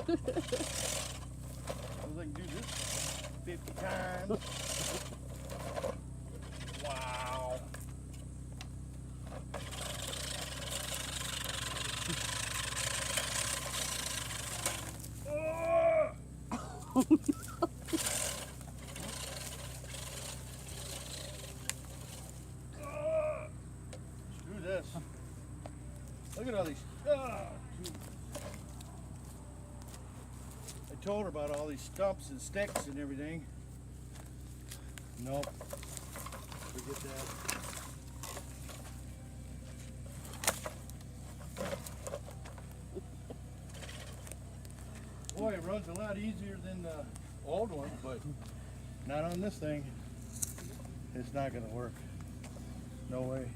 I can do this 50 times. Wow. Screw this. Look at all these. I told her about all these stumps and sticks and everything. Nope. Forget that. Boy, it runs a lot easier than the old one, but not on this thing. It's not going to work. No way.